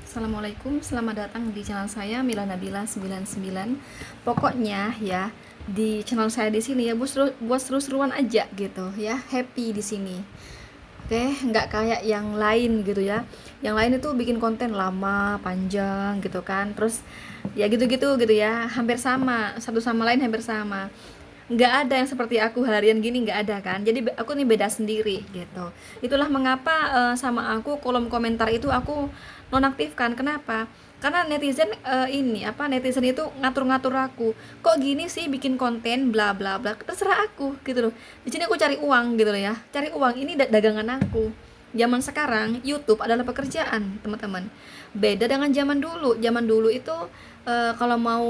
Assalamualaikum, selamat datang di channel saya Mila Nabila 99. Pokoknya ya, di channel saya di sini ya buat seru-seruan aja gitu ya, happy di sini. Oke, nggak kayak yang lain gitu ya. Yang lain itu bikin konten lama, panjang gitu kan. Terus ya gitu-gitu gitu ya, hampir sama, satu sama lain hampir sama. Nggak ada yang seperti aku harian gini, nggak ada kan. Jadi aku nih beda sendiri gitu. Itulah mengapa sama aku kolom komentar itu aku nonaktifkan. Kenapa? Karena netizen netizen itu ngatur-ngatur aku. Kok gini sih bikin konten bla bla bla. Terserah aku gitu loh. Di sini aku cari uang gitu loh ya. Cari uang ini dagangan aku. Zaman sekarang YouTube adalah pekerjaan, teman-teman. Beda dengan zaman dulu. Zaman dulu itu kalau mau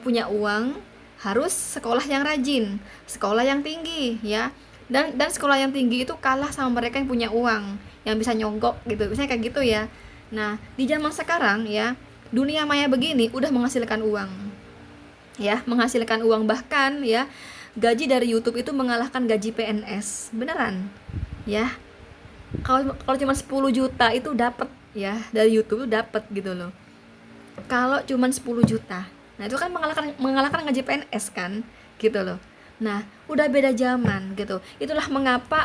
punya uang harus sekolah yang rajin, sekolah yang tinggi ya. Dan sekolah yang tinggi itu kalah sama mereka yang punya uang, yang bisa nyogok gitu. Misalnya kayak gitu ya. Nah, di zaman sekarang ya, dunia maya begini udah menghasilkan uang. Ya, menghasilkan uang bahkan ya. Gaji dari YouTube itu mengalahkan gaji PNS. Beneran. Ya. Kalau cuma 10 juta itu dapat ya, dari YouTube itu dapat gitu loh. Kalau cuma 10 juta. Nah, itu kan mengalahkan gaji PNS kan, gitu loh. Nah, udah beda zaman gitu. Itulah mengapa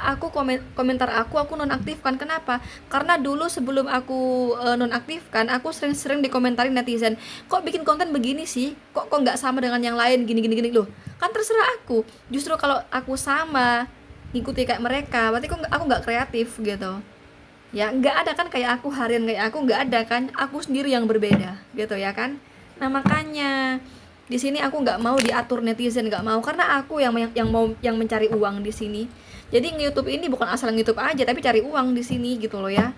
komentar aku nonaktifkan. Kenapa? Karena dulu sebelum aku nonaktifkan, aku sering-sering dikomentarin netizen. Kok bikin konten begini sih? Kok nggak sama dengan yang lain gini gini gini loh. Kan terserah aku. Justru kalau aku sama ngikuti kayak mereka, berarti aku nggak kreatif gitu. Ya nggak ada kan kayak aku harian kayak aku, nggak ada kan, aku sendiri yang berbeda gitu ya kan. Nah makanya di sini aku nggak mau diatur netizen, nggak mau, karena aku yang mencari uang di sini. Jadi nge-YouTube ini bukan asal nge-YouTube aja, tapi cari uang di sini gitu loh ya.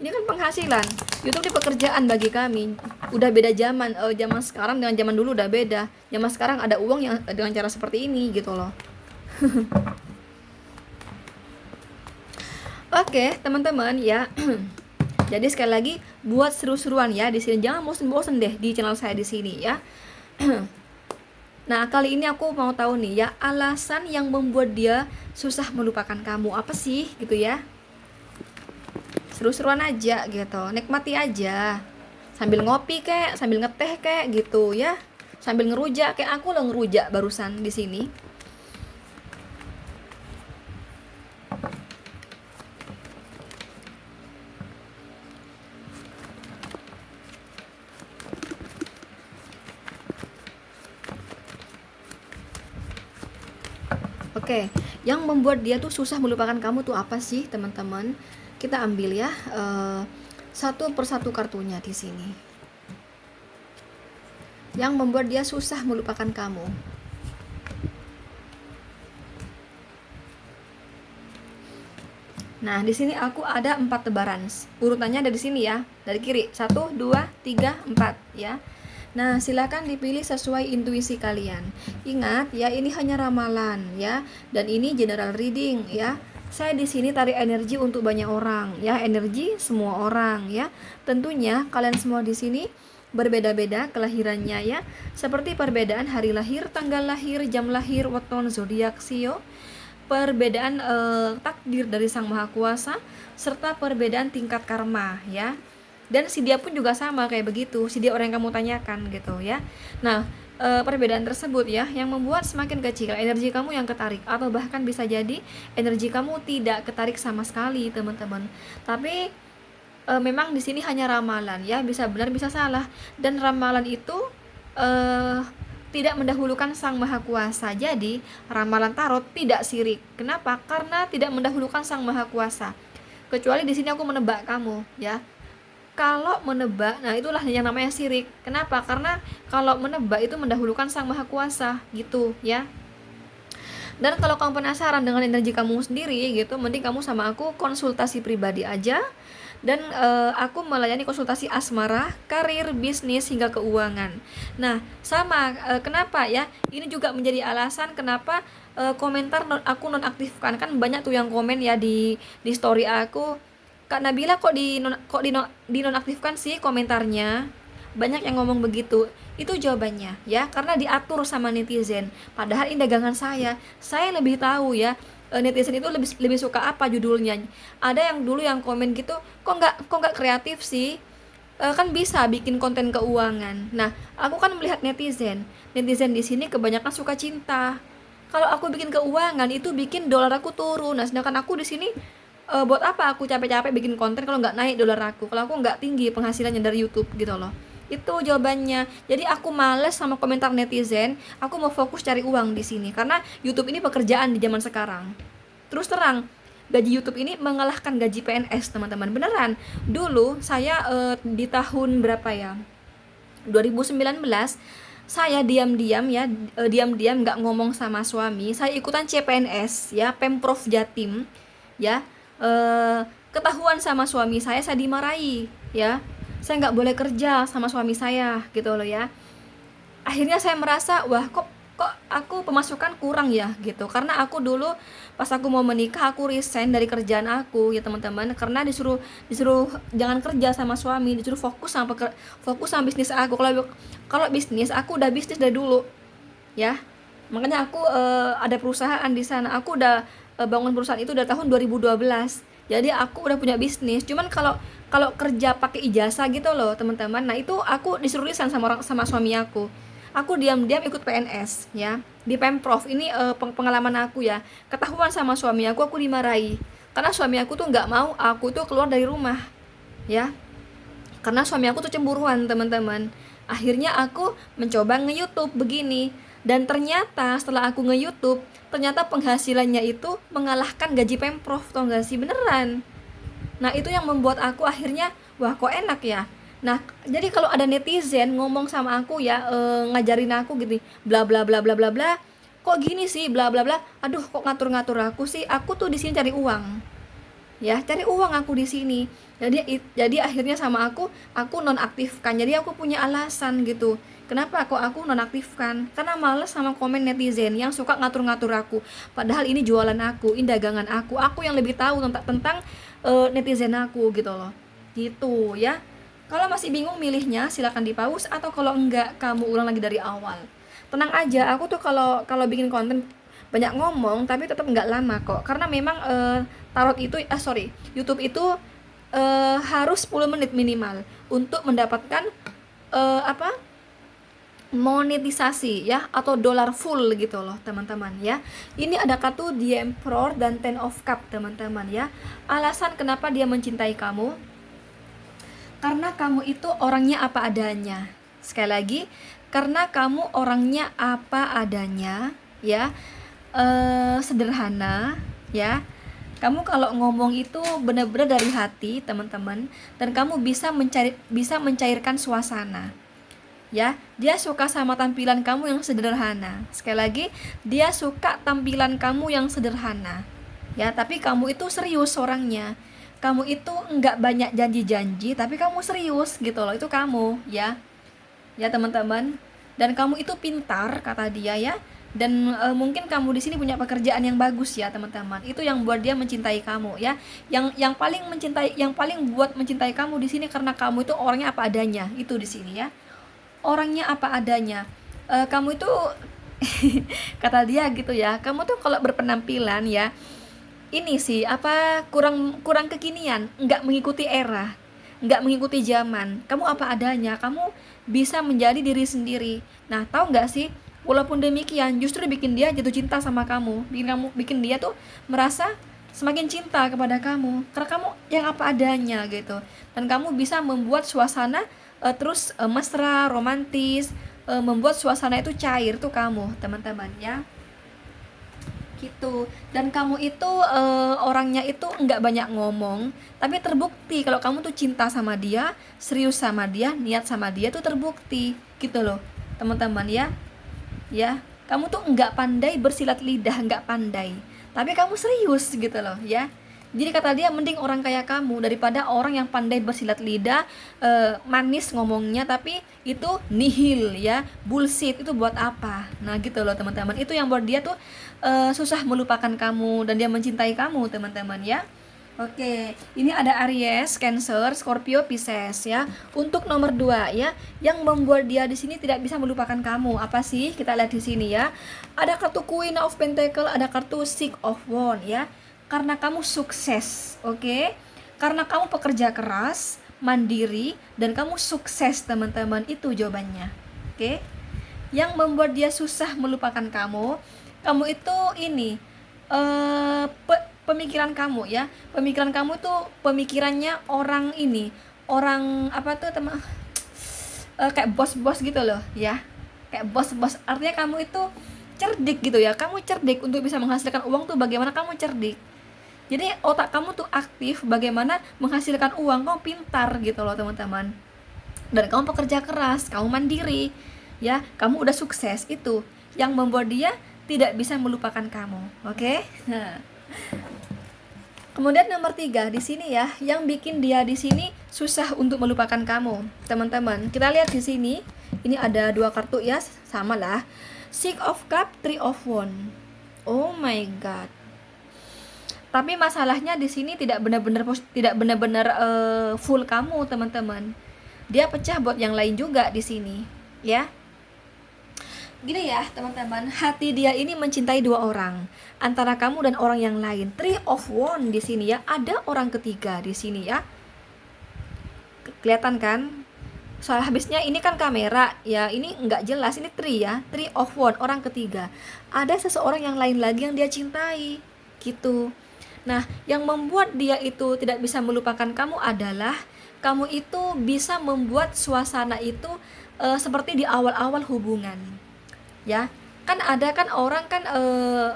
Ini kan penghasilan. YouTube ini pekerjaan bagi kami. Udah beda zaman, zaman sekarang dengan zaman dulu udah beda. Zaman sekarang ada uang yang dengan cara seperti ini gitu loh. Oke, teman-teman ya. Jadi sekali lagi buat seru-seruan ya di sini. Jangan bosen-bosen deh di channel saya di sini ya. Nah, kali ini aku mau tahu nih ya, alasan yang membuat dia susah melupakan kamu apa sih gitu ya. Seru-seruan aja gitu. Nikmati aja. Sambil ngopi kek, sambil ngeteh kek gitu ya. Sambil ngerujak kayak aku lo ngerujak barusan di sini. Oke, yang membuat dia tuh susah melupakan kamu tuh apa sih, teman-teman? Kita ambil ya satu persatu kartunya di sini. Yang membuat dia susah melupakan kamu. Nah, di sini aku ada 4 tebaran. Urutannya ada di sini ya, dari kiri. 1, 2, 3, 4 ya. Nah, silakan dipilih sesuai intuisi kalian. Ingat ya, ini hanya ramalan ya, dan ini general reading ya. Saya di sini tarik energi untuk banyak orang ya, energi semua orang ya. Tentunya kalian semua di sini berbeda-beda kelahirannya ya. Seperti perbedaan hari lahir, tanggal lahir, jam lahir, weton, zodiak, sio, perbedaan takdir dari Sang Maha Kuasa, serta perbedaan tingkat karma ya. Dan si dia pun juga sama kayak begitu, si dia orang yang kamu tanyakan gitu ya. Nah, perbedaan tersebut ya yang membuat semakin kecil energi kamu yang ketarik, atau bahkan bisa jadi energi kamu tidak ketarik sama sekali, teman-teman. Tapi memang di sini hanya ramalan ya, bisa benar bisa salah, dan ramalan itu tidak mendahulukan Sang Maha Kuasa. Jadi ramalan tarot tidak sirik. Kenapa? Karena tidak mendahulukan Sang Maha Kuasa. Kecuali di sini aku menebak kamu ya. Kalau menebak, nah itulah yang namanya sirik. Kenapa? Karena kalau menebak itu mendahulukan Sang Maha Kuasa gitu ya. Dan kalau kamu penasaran dengan energi kamu sendiri gitu, mending kamu sama aku konsultasi pribadi aja. Dan aku melayani konsultasi asmara, karir, bisnis, hingga keuangan. Nah, sama kenapa ya? Ini juga menjadi alasan kenapa komentar aku nonaktifkan. Kan banyak tuh yang komen ya di story aku, Kak Nabila kok dinonaktifkan sih komentarnya. Banyak yang ngomong begitu. Itu jawabannya ya, karena diatur sama netizen. Padahal ini dagangan saya lebih tahu ya. Netizen itu lebih lebih suka apa judulnya. Ada yang dulu yang komen gitu, kok nggak kreatif sih, kan bisa bikin konten keuangan. Nah, aku kan melihat netizen di sini kebanyakan suka cinta. Kalau aku bikin keuangan itu bikin dolar aku turun. Nah, sedangkan aku di sini buat apa aku capek-capek bikin konten kalau nggak naik dolar aku, kalau aku nggak tinggi penghasilannya dari YouTube gitu loh. Itu jawabannya. Jadi aku males sama komentar netizen, aku mau fokus cari uang di sini karena YouTube ini pekerjaan di zaman sekarang. Terus terang, gaji YouTube ini mengalahkan gaji PNS, teman-teman. Beneran. Dulu saya di tahun berapa ya? 2019 saya diam-diam ya, diam-diam nggak ngomong sama suami, saya ikutan CPNS ya, Pemprov Jatim ya. Ketahuan sama suami saya dimarahi ya, saya nggak boleh kerja sama suami saya gitu loh ya. Akhirnya saya merasa, wah, kok aku pemasukan kurang ya gitu, karena aku dulu pas aku mau menikah aku resign dari kerjaan aku ya teman-teman, karena disuruh disuruh jangan kerja sama suami, disuruh fokus sama bisnis aku. Kalau kalau bisnis aku udah bisnis dari dulu ya, makanya aku ada perusahaan di sana, aku udah bangun perusahaan itu udah tahun 2012. Jadi aku udah punya bisnis. Cuman kalau kalau kerja pakai ijazah gitu loh teman-teman, nah itu aku disuruh resign sama suami aku diam-diam ikut PNS ya di Pemprov ini. Pengalaman aku ya, ketahuan sama suami aku dimarahi karena suami aku tuh nggak mau aku tuh keluar dari rumah ya, karena suami aku tuh cemburuan teman-teman. Akhirnya aku mencoba nge-YouTube begini, dan ternyata setelah aku nge-YouTube, ternyata penghasilannya itu mengalahkan gaji Pemprov, tau gak sih, beneran. Nah, itu yang membuat aku akhirnya, wah, kok enak ya. Nah, jadi kalau ada netizen ngomong sama aku ya, ngajarin aku gitu, bla bla bla bla bla bla, kok gini sih, bla bla bla. Aduh, kok ngatur-ngatur aku sih? Aku tuh di sini cari uang. Ya, cari uang aku di sini. Jadi akhirnya sama aku nonaktifkan. Jadi aku punya alasan gitu. Kenapa aku nonaktifkan? Karena males sama komen netizen yang suka ngatur-ngatur aku. Padahal ini jualan aku, ini dagangan aku yang lebih tahu tentang netizen aku gitu loh. Gitu ya. Kalau masih bingung milihnya, silakan di-pause, atau kalau enggak kamu ulang lagi dari awal. Tenang aja, aku tuh kalau kalau bikin konten banyak ngomong tapi tetap nggak lama kok, karena memang YouTube itu harus 10 menit minimal untuk mendapatkan apa, monetisasi ya, atau dolar full gitu loh teman-teman ya. Ini ada kartu The Emperor dan Ten of Cup teman-teman ya. Alasan kenapa dia mencintai kamu, karena kamu itu orangnya apa adanya. Sekali lagi, karena kamu orangnya apa adanya ya, sederhana ya. Kamu kalau ngomong itu benar-benar dari hati teman-teman, dan kamu bisa mencairkan suasana ya. Dia suka sama tampilan kamu yang sederhana. Sekali lagi, dia suka tampilan kamu yang sederhana ya, tapi kamu itu serius orangnya. Kamu itu enggak banyak janji-janji, tapi kamu serius gitu loh. Itu kamu ya, ya teman-teman. Dan kamu itu pintar kata dia ya, dan mungkin kamu di sini punya pekerjaan yang bagus ya teman-teman. Itu yang buat dia mencintai kamu ya. Yang paling buat mencintai kamu di sini karena kamu itu orangnya apa adanya. Itu di sini ya, orangnya apa adanya. Kamu itu kata dia gitu ya, kamu tuh kalau berpenampilan ya, ini sih apa, kurang kurang kekinian, nggak mengikuti era, nggak mengikuti zaman. Kamu apa adanya, kamu bisa menjadi diri sendiri. Nah, tahu nggak sih, walaupun demikian justru bikin dia jatuh cinta sama kamu, bikin dia tuh merasa semakin cinta kepada kamu karena kamu yang apa adanya gitu. Dan kamu bisa membuat suasana terus mesra, romantis, membuat suasana itu cair tuh kamu teman-teman ya, gitu. Dan kamu itu orangnya itu nggak banyak ngomong, tapi terbukti kalau kamu tuh cinta sama dia, serius sama dia, niat sama dia tuh terbukti gitu loh teman-teman ya. Ya, kamu tuh nggak pandai bersilat lidah, nggak pandai, tapi kamu serius gitu loh ya. Jadi kata dia, mending orang kayak kamu daripada orang yang pandai bersilat lidah, manis ngomongnya tapi itu nihil ya, bullshit, itu buat apa. Nah gitu loh teman-teman, itu yang buat dia tuh susah melupakan kamu dan dia mencintai kamu teman-teman ya. Oke, ini ada Aries, Cancer, Scorpio, Pisces ya. Untuk nomor 2 ya, yang membuat dia di sini tidak bisa melupakan kamu. Apa sih? Kita lihat di sini ya. Ada kartu Queen of Pentacle, ada kartu Six of Wands ya. Karena kamu sukses, oke? Karena kamu pekerja keras, mandiri, dan kamu sukses teman-teman. Itu jawabannya. Oke? Yang membuat dia susah melupakan kamu itu ini pemikiran kamu ya. Pemikiran kamu tuh pemikirannya orang ini, orang apa tuh teman, kayak bos-bos gitu loh ya. Kayak bos-bos, artinya kamu itu cerdik gitu ya. Kamu cerdik untuk bisa menghasilkan uang tuh bagaimana kamu cerdik. Jadi otak kamu tuh aktif bagaimana menghasilkan uang, kamu pintar gitu loh teman-teman. Dan kamu pekerja keras, kamu mandiri ya, kamu udah sukses. Itu yang membuat dia tidak bisa melupakan kamu. Oke? Nah, kemudian nomor 3 di sini ya, yang bikin dia di sini susah untuk melupakan kamu, teman-teman. Kita lihat di sini, ini ada 2 kartu ya, sama lah. Six of Cup, Three of Wand. Oh my god. Tapi masalahnya di sini tidak benar-benar full kamu, teman-teman. Dia pecah buat yang lain juga di sini, ya. Gini ya teman-teman, hati dia ini mencintai 2 orang, antara kamu dan orang yang lain. Three of Wand di sini ya, ada orang ketiga di sini ya. Kelihatan kan? Soal habisnya ini kan kamera ya, ini nggak jelas, ini three ya, Three of Wand, orang ketiga. Ada seseorang yang lain lagi yang dia cintai, gitu. Nah, yang membuat dia itu tidak bisa melupakan kamu adalah kamu itu bisa membuat suasana itu seperti di awal-awal hubungan. Ya, kan ada kan orang kan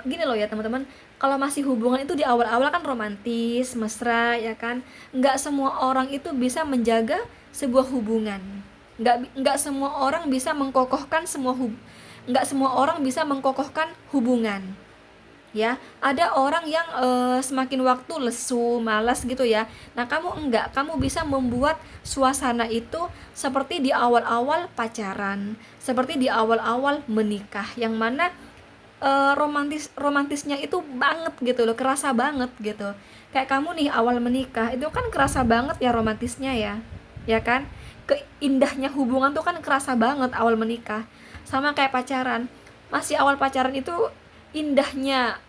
gini loh ya teman-teman, kalau masih hubungan itu di awal-awal kan romantis, mesra ya kan. Nggak semua orang itu bisa menjaga sebuah hubungan. Nggak semua orang bisa mengkokohkan nggak semua orang bisa mengkokohkan hubungan. Ya, ada orang yang semakin waktu lesu, malas gitu ya. Nah, kamu enggak, kamu bisa membuat suasana itu seperti di awal-awal pacaran, seperti di awal-awal menikah, yang mana romantisnya itu banget gitu loh, kerasa banget gitu. Kayak kamu nih awal menikah itu kan kerasa banget ya romantisnya ya. Ya kan? Keindahnya hubungan tuh kan kerasa banget awal menikah. Sama kayak pacaran. Masih awal pacaran itu indahnya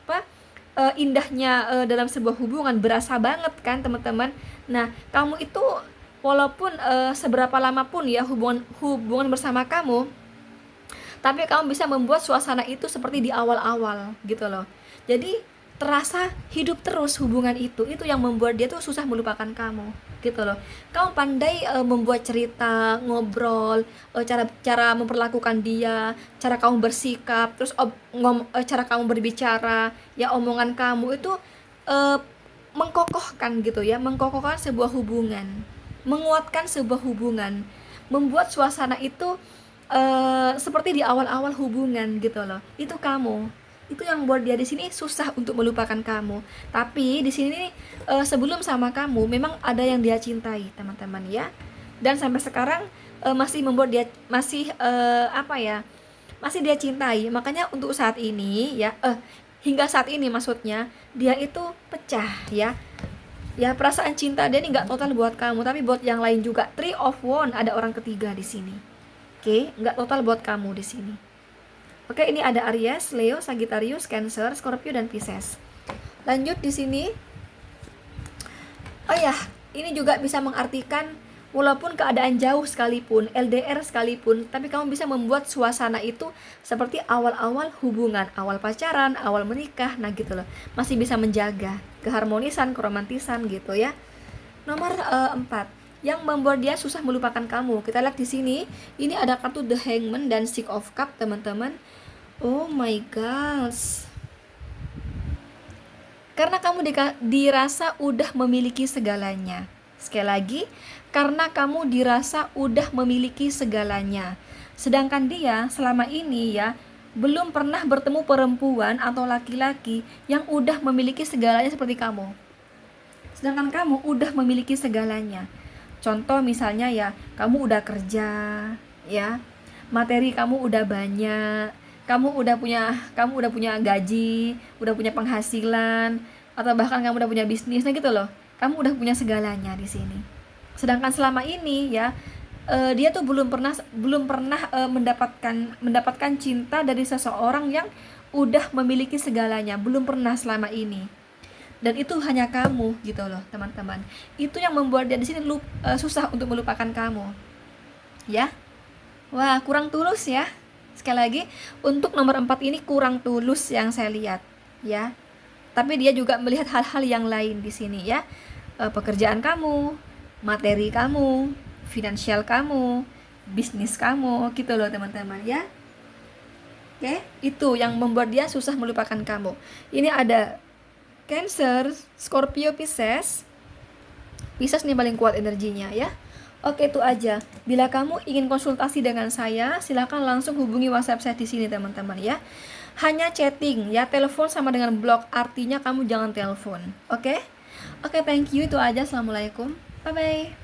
dalam sebuah hubungan berasa banget kan teman-teman. Nah, kamu itu walaupun seberapa lama pun ya hubungan bersama kamu, tapi kamu bisa membuat suasana itu seperti di awal-awal gitu loh. Jadi terasa hidup terus hubungan itu yang membuat dia tuh susah melupakan kamu gitu loh. Kamu pandai membuat cerita, ngobrol, cara memperlakukan dia, cara kamu bersikap, terus cara kamu berbicara, ya omongan kamu itu mengkokohkan gitu ya, mengkokohkan sebuah hubungan, menguatkan sebuah hubungan, membuat suasana itu seperti di awal-awal hubungan gitu loh. Itu kamu. Itu yang buat dia di sini susah untuk melupakan kamu. Tapi di sini sebelum sama kamu memang ada yang dia cintai, teman-teman ya. Dan sampai sekarang masih membuat dia masih masih dia cintai. Makanya untuk saat ini ya, hingga saat ini maksudnya dia itu pecah ya. Ya, perasaan cinta dia ini nggak total buat kamu, tapi buat yang lain juga. Three of Wand, ada orang ketiga di sini. Oke, nggak total buat kamu di sini. Oke, ini ada Aries, Leo, Sagittarius, Cancer, Scorpio, dan Pisces. Lanjut di sini. Oh ya, ini juga bisa mengartikan walaupun keadaan jauh sekalipun, LDR sekalipun, tapi kamu bisa membuat suasana itu seperti awal-awal hubungan, awal pacaran, awal menikah, nah gitu loh. Masih bisa menjaga keharmonisan, keromantisan gitu ya. Nomor 4, yang membuat dia susah melupakan kamu. Kita lihat di sini, ini ada kartu The Hangman dan Six of Cup, teman-teman. Oh my gosh. Karena kamu dirasa udah memiliki segalanya. Sekali lagi, karena kamu dirasa udah memiliki segalanya. Sedangkan dia selama ini ya belum pernah bertemu perempuan atau laki-laki yang udah memiliki segalanya seperti kamu. Sedangkan kamu udah memiliki segalanya. Contoh misalnya ya, kamu udah kerja, ya, materi kamu udah banyak, kamu udah punya gaji, udah punya penghasilan, atau bahkan kamu udah punya bisnis, nah gitu loh. Kamu udah punya segalanya di sini. Sedangkan selama ini ya, dia tuh belum pernah mendapatkan cinta dari seseorang yang udah memiliki segalanya, belum pernah selama ini. dan itu hanya kamu gitu loh teman-teman. Itu yang membuat dia di sini susah untuk melupakan kamu ya. Wah, kurang tulus ya. Sekali lagi, untuk nomor 4 ini kurang tulus yang saya lihat ya. Tapi dia juga melihat hal-hal yang lain di sini ya. Pekerjaan kamu, materi kamu, finansial kamu, bisnis kamu gitu loh teman-teman ya. Oke, itu yang membuat dia susah melupakan kamu. Ini ada Cancer, Scorpio, Pisces. Pisces nih paling kuat energinya ya. Oke, itu aja. Bila kamu ingin konsultasi dengan saya, silakan langsung hubungi WhatsApp saya di sini teman-teman ya. Hanya chatting ya, telepon sama dengan blog, artinya kamu jangan telepon. Oke? Oke, thank you, itu aja. Assalamualaikum. Bye bye.